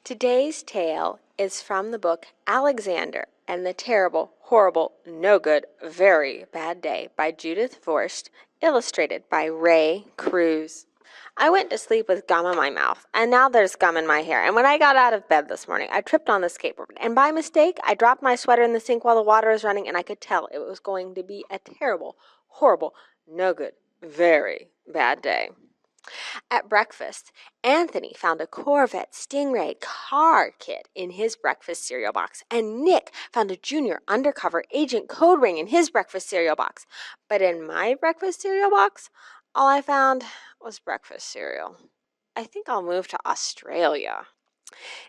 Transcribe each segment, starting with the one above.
Today's tale is from the book Alexander and the Terrible, Horrible, No Good, Very Bad Day by Judith Forst, illustrated by Ray Cruz. I went to sleep with gum in my mouth, and now there's gum in my hair. And when I got out of bed this morning, I tripped on the skateboard, and by mistake, I dropped my sweater in the sink while the water was running, and I could tell it was going to be a terrible, horrible, no good, very bad day. At breakfast, Anthony found a Corvette Stingray car kit in his breakfast cereal box, and Nick found a junior undercover agent code ring in his breakfast cereal box. But in my breakfast cereal box, all I found was breakfast cereal. I think I'll move to Australia.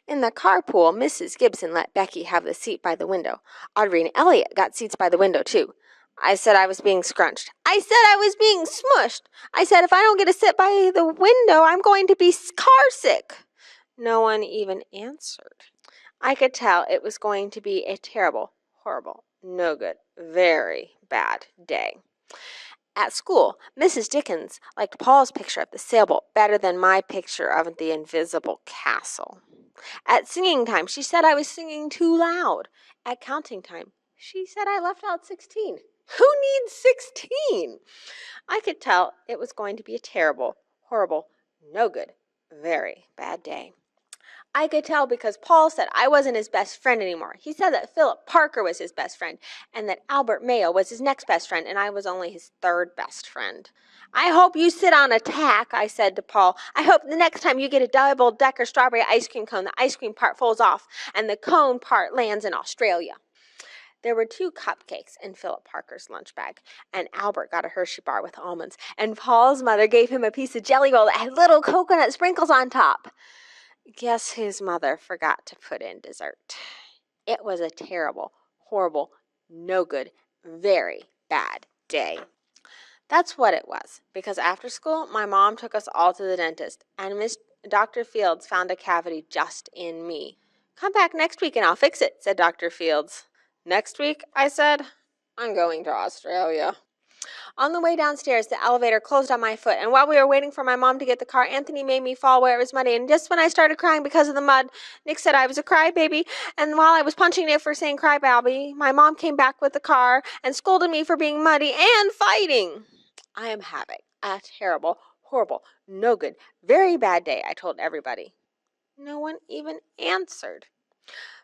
In the carpool, Mrs. Gibson let Becky have the seat by the window. Audrey and Elliot got seats by the window, too. I said I was being scrunched. I said I was being smushed. I said if I don't get to sit by the window, I'm going to be car sick. No one even answered. I could tell it was going to be a terrible, horrible, no good, very bad day. At school, Mrs. Dickens liked Paul's picture of the sailboat better than my picture of the invisible castle. At singing time, she said I was singing too loud. At counting time, she said I left out 16. Who needs 16? I could tell it was going to be a terrible, horrible, no good, very bad day. I could tell because Paul said I wasn't his best friend anymore. He said that Philip Parker was his best friend and that Albert Mayo was his next best friend and I was only his third best friend. I hope you sit on a tack, I said to Paul. I hope the next time you get a double-decker strawberry ice cream cone, the ice cream part falls off and the cone part lands in Australia. There were 2 cupcakes in Philip Parker's lunch bag, and Albert got a Hershey bar with almonds, and Paul's mother gave him a piece of Jelly Roll that had little coconut sprinkles on top. Guess his mother forgot to put in dessert. It was a terrible, horrible, no good, very bad day. That's what it was, because after school, my mom took us all to the dentist, and Dr. Fields found a cavity just in me. Come back next week and I'll fix it, said Dr. Fields. Next week, I said, I'm going to Australia. On the way downstairs, the elevator closed on my foot, and while we were waiting for my mom to get the car, Anthony made me fall where it was muddy, and just when I started crying because of the mud, Nick said I was a crybaby, and while I was punching Nick for saying crybaby, my mom came back with the car and scolded me for being muddy and fighting. I am having a terrible, horrible, no good, very bad day, I told everybody. No one even answered.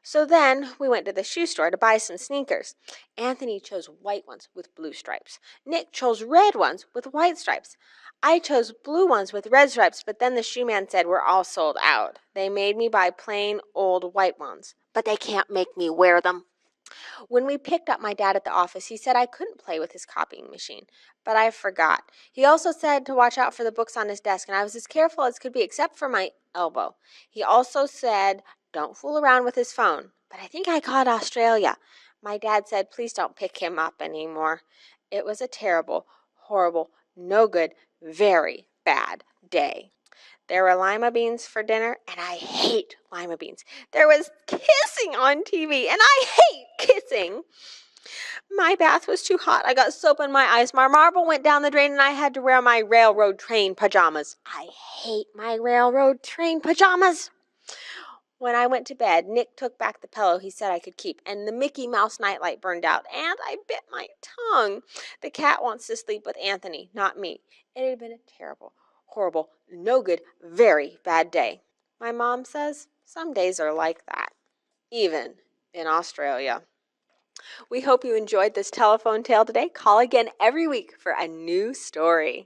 So then we went to the shoe store to buy some sneakers. Anthony chose white ones with blue stripes. Nick chose red ones with white stripes. I chose blue ones with red stripes, but then the shoe man said we're all sold out. They made me buy plain old white ones, but they can't make me wear them. When we picked up my dad at the office, he said I couldn't play with his copying machine, but I forgot. He also said to watch out for the books on his desk, and I was as careful as could be except for my elbow. He also said don't fool around with his phone, but I think I called Australia. My dad said please don't pick him up anymore. It was a terrible, horrible, no good, very bad day. There were lima beans for dinner, and I hate lima beans. There was kissing on TV, and I hate kissing. My bath was too hot. I got soap in my eyes. My marble went down the drain, and I had to wear my railroad train pajamas. I hate my railroad train pajamas. When I went to bed, Nick took back the pillow he said I could keep, and the Mickey Mouse nightlight burned out, and I bit my tongue. The cat wants to sleep with Anthony, not me. It had been a terrible, horrible, no good, very bad day. My mom says some days are like that, even in Australia. We hope you enjoyed this telephone tale today. Call again every week for a new story.